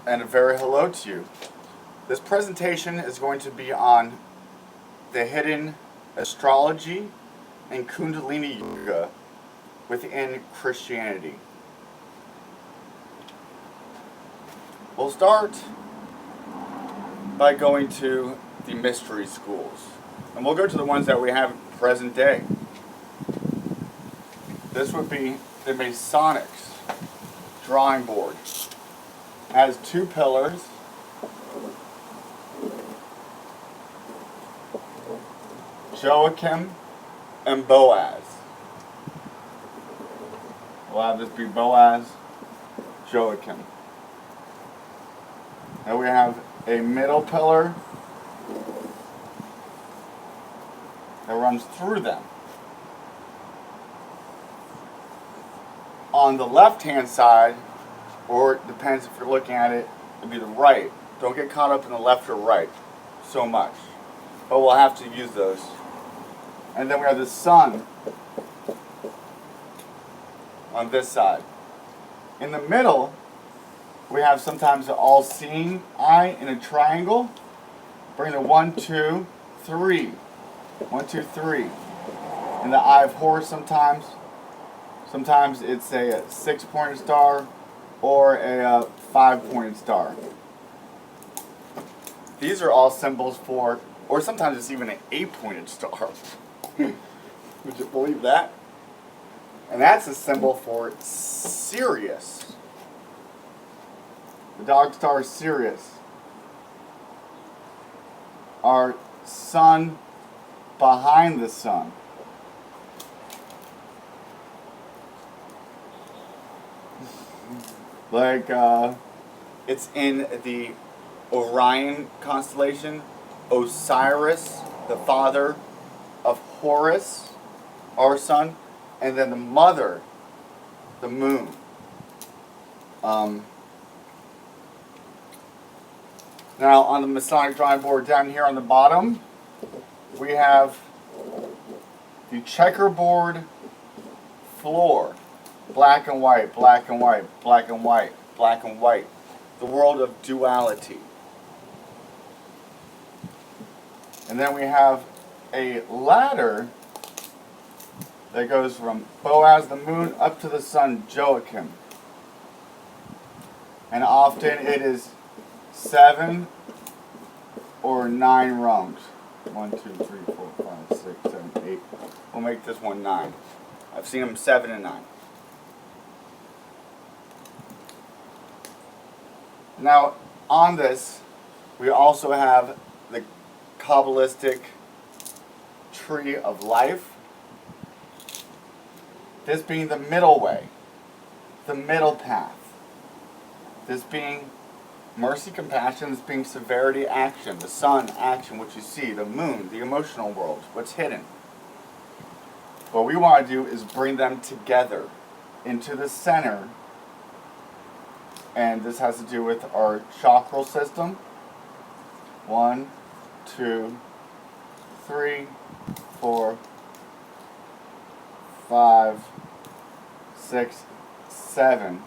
and a very hello to you. This presentation is going to be on the hidden astrology and Kundalini yoga within Christianity. We'll start by going to the mystery schools, and we'll go to the ones that we have present day. This would be the Masonics drawing board. It has two pillars. Joachim and Boaz. We'll have this be Boaz, Joachim. And we have a middle pillar that runs through them. On the left-hand side, or it depends if you're looking at it, it'd be the right. Don't get caught up in the left or right so much. But we'll have to use those. And then we have the sun on this side. In the middle, we have sometimes the all-seeing eye in a triangle. Bring the 1, 2, 3. 1, 2, 3. And the eye of Horus sometimes. Sometimes it's a 6-pointed star or a 5-pointed star. These are all symbols for, or sometimes it's even an 8-pointed star. Would you believe that? And that's a symbol for Sirius. The dog star Sirius. Our sun behind the sun. Like, it's in the Orion constellation. Osiris, the father of Horus, our sun, and then the mother, the moon. Now, on the Masonic drawing board down here on the bottom, we have the checkerboard floor. Black and white, black and white, black and white, black and white. The world of duality. And then we have a ladder that goes from Boaz the moon up to the sun, Joachim. And often it is 7 or 9 rungs. 1, 2, 3, 4, 5, 6, 7, 8. We'll make this one 9. I've seen them 7 and 9. Now, on this, we also have the Kabbalistic tree of life. This being the middle way, the middle path. This being mercy, compassion, this being severity, action. The sun, action, what you see. The moon, the emotional world, what's hidden. What we want to do is bring them together into the center. And this has to do with our chakral system. 1, 2, 3, 4, 5, 6, 7.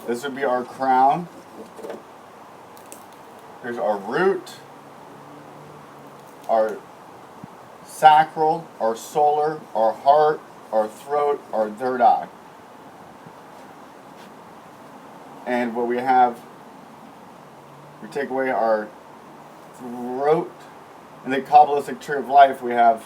This would be our crown. Here's our root, our sacral, our solar, our heart, our throat, our third eye. And what we have, we take away our throat. In the Kabbalistic tree of life, we have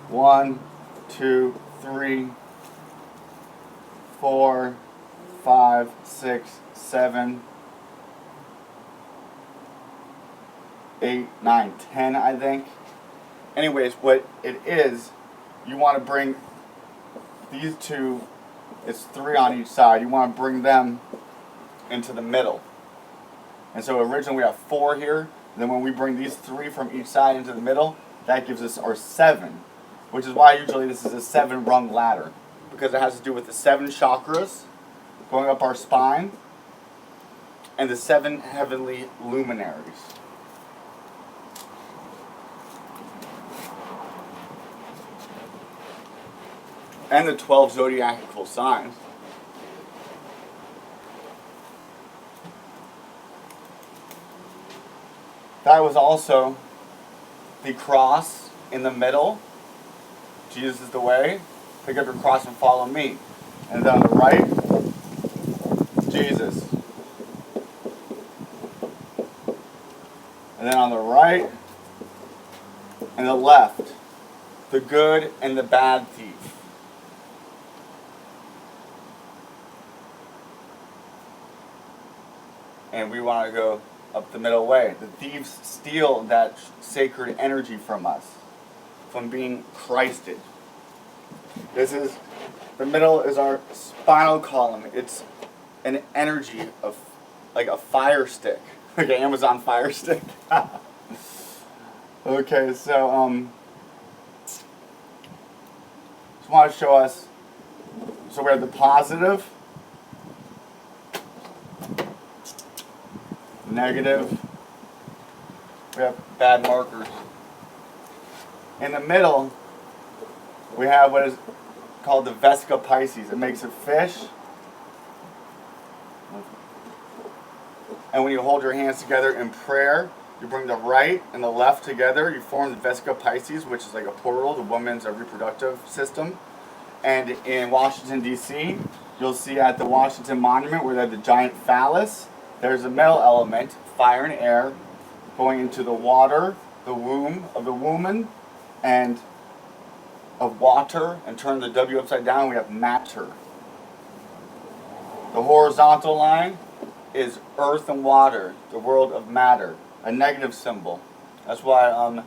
1, 2, 3, 4, 5, 6, 7, 8, 9, 10, I think. Anyways, what it is, you want to bring these two, it's 3 on each side, you want to bring them into the middle. And so originally we have 4 here, and then when we bring these 3 from each side into the middle, that gives us our 7, which is why usually this is a 7-rung ladder, because it has to do with the 7 chakras going up our spine and the 7 heavenly luminaries. And the 12 zodiacal signs. That was also the cross in the middle. Jesus is the way. Pick up your cross and follow me. And then on the right, Jesus. And then on the right and the left, the good and the bad thief. And we want to go up the middle way. The thieves steal that sacred energy from us, from being Christed. The middle is our spinal column. It's an energy of, like a fire stick, like an Amazon fire stick. Okay, so just want to show us. So we have the positive, negative. We have bad markers. In the middle, we have what is called the Vesica Pisces. It makes a fish. And when you hold your hands together in prayer, you bring the right and the left together. You form the Vesica Pisces, which is like a portal, the woman's reproductive system. And in Washington, D.C., you'll see at the Washington Monument where they have the giant phallus, there's a male element, fire and air, going into the water, the womb of the woman, and of water, and turn the W upside down, we have matter. The horizontal line is earth and water, the world of matter, a negative symbol. That's why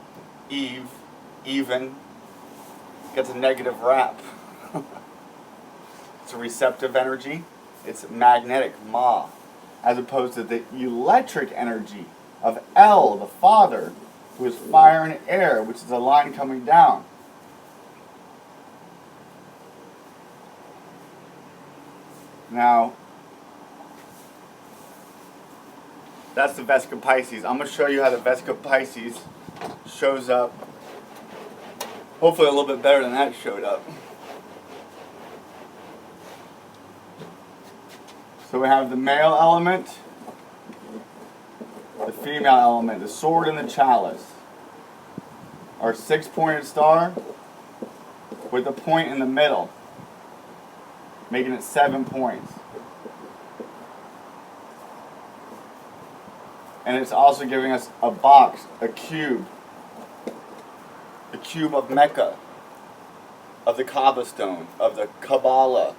Eve, even, gets a negative rap. It's a receptive energy. It's magnetic, Ma, as opposed to the electric energy of El, the Father, who is fire and air, which is a line coming down. Now, that's the Vesica Pisces. I'm going to show you how the Vesica Pisces shows up. Hopefully a little bit better than that showed up. So we have the male element, the female element, the sword and the chalice. Our 6-pointed star with a point in the middle, making it 7 points. And it's also giving us a box, a cube. The cube of Mecca, of the Kaaba stone, of the Kabbalah.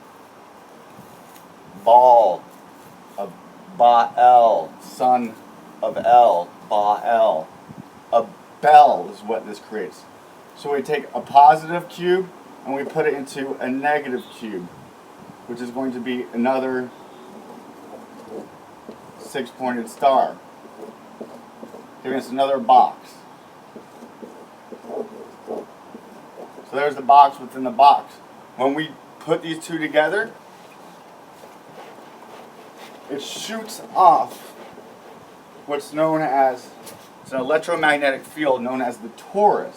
Baal, of Baal, son of El, Baal. A bell is what this creates. So we take a positive cube and we put it into a negative cube, which is going to be another 6-pointed star, giving us another box. So there's the box within the box. When we put these two together, it shoots off what's known as, it's an electromagnetic field known as the torus.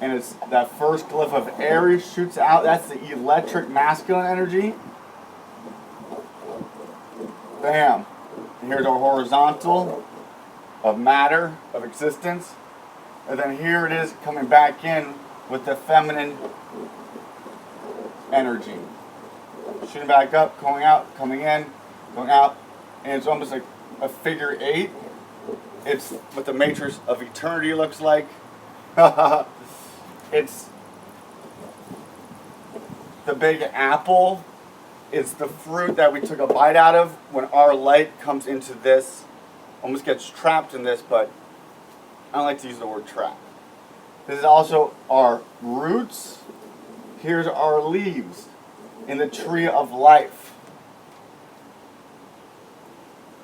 And it's that first glyph of Aries shoots out. That's the electric masculine energy. Bam. And here's our horizontal of matter, of existence. And then here it is coming back in with the feminine energy. Shooting back up, going out, coming in, going out. And it's almost like a figure 8. It's what the matrix of eternity looks like. It's the big apple. It's the fruit that we took a bite out of. When our light comes into this, almost gets trapped in this, but I don't like to use the word trap. This is also our roots. Here's our leaves in the tree of life.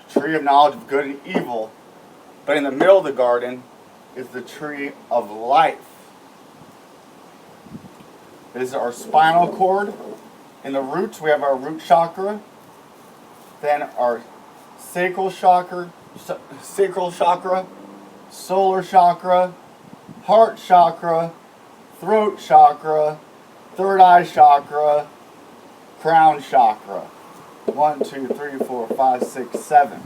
Tree of knowledge of good and evil. But in the middle of the garden is the tree of life. This is our spinal cord. In the roots, we have our root chakra. Then our sacral chakra, solar chakra, heart chakra, throat chakra, third eye chakra, crown chakra. 1, 2, 3, 4, 5, 6, 7.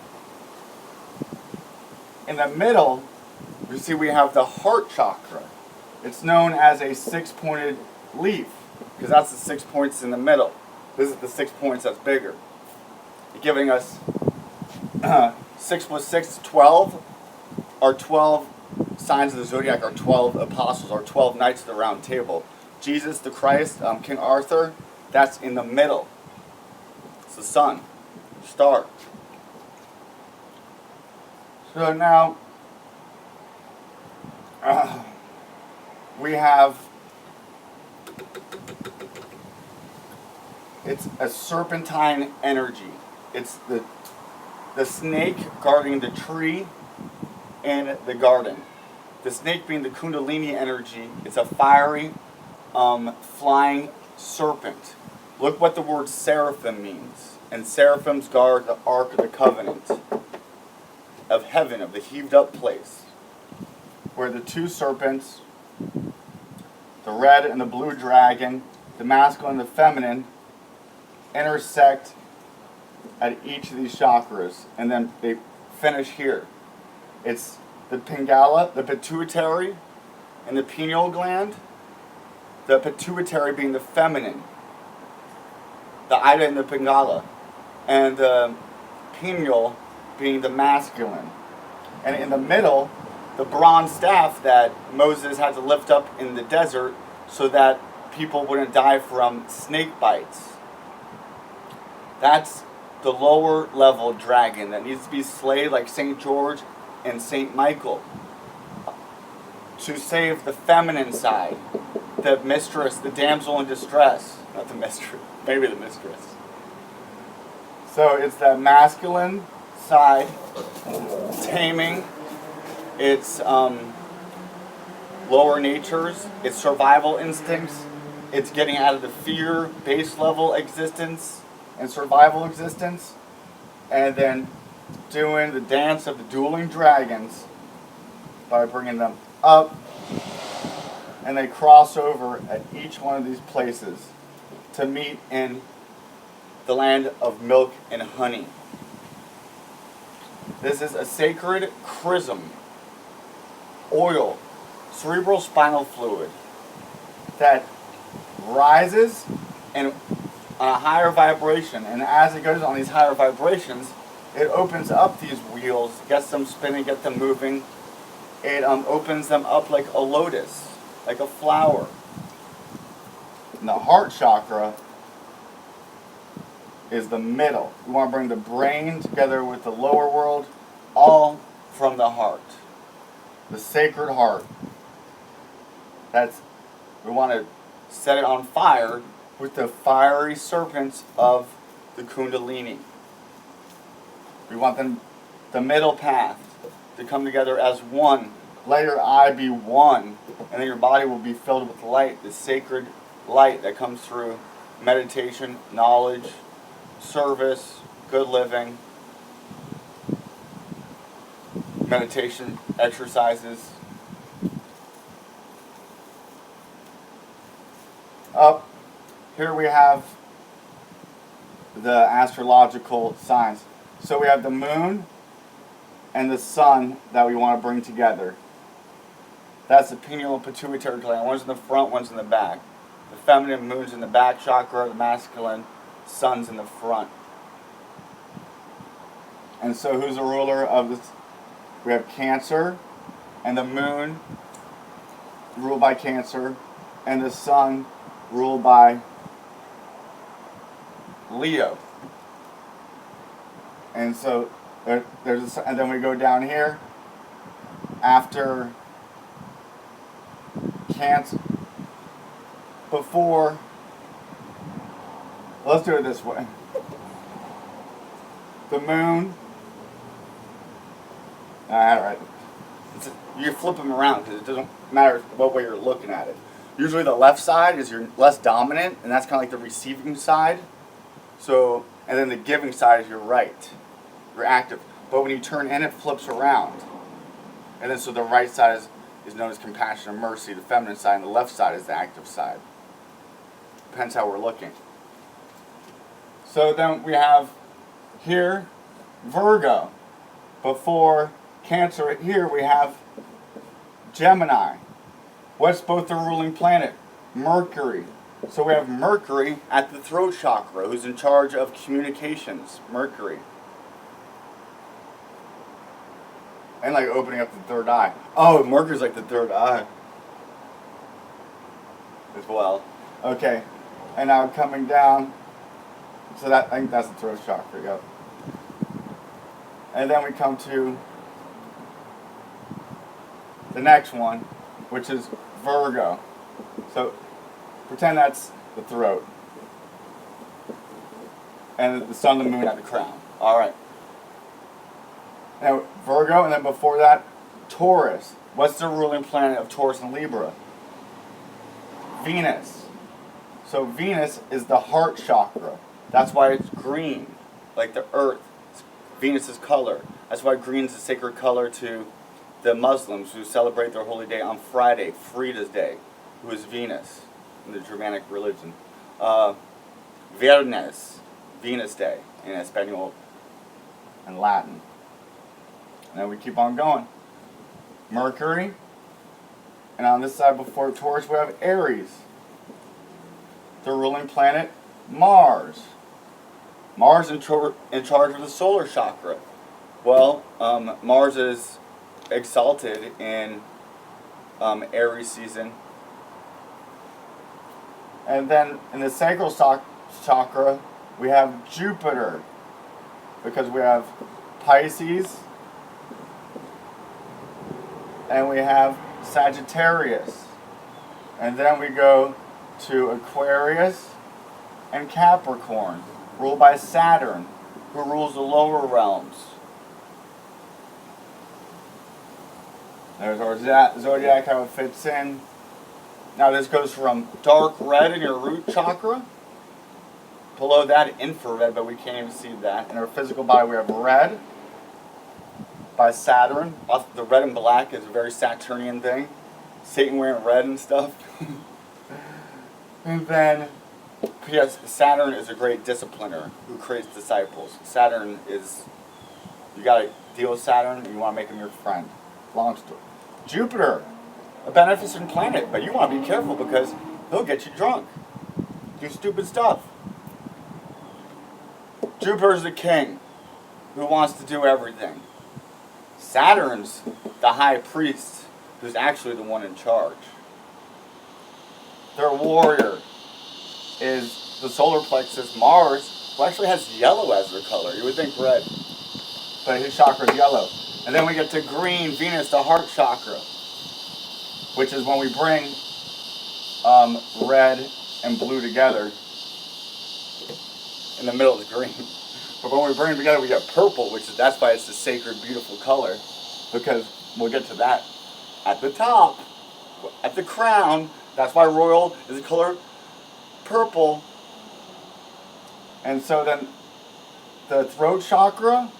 in the middle, you see we have the heart chakra. It's known as a 6-pointed leaf because that's the 6 points in the middle. This is the 6 points that's bigger, giving us 6 plus 6 is 12. Our 12 signs of the zodiac are 12 apostles, our 12 knights of the round table. Jesus the Christ, King Arthur, that's in the middle. It's the sun, star. So now we have, it's a serpentine energy. It's the snake guarding the tree in the garden. The snake being the Kundalini energy. It's a fiery, flying serpent. Look what the word seraphim means. And seraphims guard the Ark of the Covenant of heaven, of the heaved up place, where the two serpents, the red and the blue dragon, the masculine and the feminine, intersect at each of these chakras, and then they finish here. It's the Pingala, the pituitary, and the pineal gland. The pituitary being the feminine, the Ida and the Pingala, and the pineal being the masculine. And in the middle, the bronze staff that Moses had to lift up in the desert so that people wouldn't die from snake bites. That's the lower level dragon that needs to be slayed like St. George and St. Michael to save the feminine side, the mistress, the damsel in distress. Not the mistress, maybe the mistress. So it's that masculine side, taming its lower natures, its survival instincts, it's getting out of the fear base level existence and survival existence, and then doing the dance of the dueling dragons by bringing them up, and they cross over at each one of these places to meet in the land of milk and honey. This is a sacred chrism, oil, cerebral spinal fluid that rises and on a higher vibration, and as it goes on these higher vibrations, it opens up these wheels, gets them spinning, gets them moving. It opens them up like a lotus, like a flower. And the heart chakra is the middle. We want to bring the brain together with the lower world, all from the heart. The sacred heart. We want to set it on fire with the fiery serpents of the Kundalini. We want the middle path to come together as one. Let your eye be one, and then your body will be filled with light, the sacred light that comes through meditation, knowledge, service, good living, meditation, exercises. Up here we have the astrological signs. So we have the moon and the sun that we want to bring together. That's the pineal and pituitary gland. One's in the front, one's in the back. The feminine moon's in the back chakra, the masculine sun's in the front. And so who's the ruler of this? We have Cancer, and the moon ruled by Cancer, and the sun ruled by Leo. And so and then we go down here after Cancer. Before, let's do it this way. The moon. Alright. You flip them around because it doesn't matter what way you're looking at it. Usually the left side is your less dominant, and that's kind of like the receiving side. So, and then the giving side is your right. You're active. But when you turn in, it flips around. And then so the right side is known as compassion and mercy, the feminine side, and the left side is the active side. Depends how we're looking. So then we have here Virgo before Cancer, here we have Gemini. What's both the ruling planet? Mercury. So we have Mercury at the throat chakra, who's in charge of communications. Mercury. And like opening up the third eye. Oh, Mercury's like the third eye as well. Okay. And now coming down. So that, I think that's the throat chakra, yep. And then we come to the next one, which is Virgo. So pretend that's the throat. And the sun, the moon at the crown. Alright. Now Virgo, and then before that, Taurus. What's the ruling planet of Taurus and Libra? Venus. So Venus is the heart chakra. That's why it's green, like the earth. It's Venus's color. That's why green is a sacred color to the Muslims who celebrate their holy day on Friday, Frida's Day, who is Venus in the Germanic religion. Viernes, Venus Day in Espanol and Latin. And then we keep on going. Mercury. And on this side before Taurus we have Aries. The ruling planet, Mars. Mars in charge of the solar chakra. Well, Mars is exalted in Aries season. And then in the sacral chakra, we have Jupiter. Because we have Pisces. And we have Sagittarius. And then we go to Aquarius and Capricorn, ruled by Saturn, who rules the lower realms. There's our zodiac, how it fits in. Now this goes from dark red in your root chakra. Below that, infrared, but we can't even see that. In our physical body, we have red by Saturn. The red and black is a very Saturnian thing. Satan wearing red and stuff. And then, yes, Saturn is a great discipliner who creates disciples. Saturn is, you gotta deal with Saturn and you wanna make him your friend. Long story. Jupiter, a beneficent planet, but you wanna be careful because he'll get you drunk. Do stupid stuff. Jupiter's the king who wants to do everything. Saturn's the high priest who's actually the one in charge. Their warrior is the solar plexus, Mars, who actually has yellow as their color. You would think red, but his chakra is yellow. And then we get to green, Venus, the heart chakra, which is when we bring red and blue together. In the middle is green. But when we bring them together, we get purple, that's why it's the sacred, beautiful color, because we'll get to that at the top, at the crown. That's why royal is the color purple. And so then the throat chakra,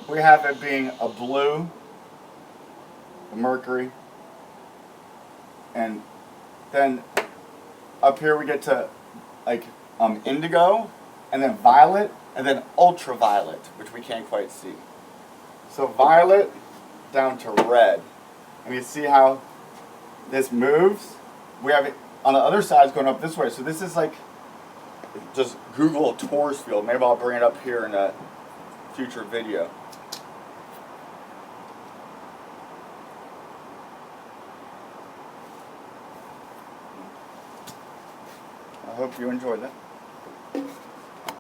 we have it being a blue, a Mercury, and then up here we get to like indigo, and then violet, and then ultraviolet, which we can't quite see. So violet down to red. And you see how this moves? We have it on the other side is going up this way. So this is like, just Google Taurus field. Maybe I'll bring it up here in a future video. I hope you enjoyed that.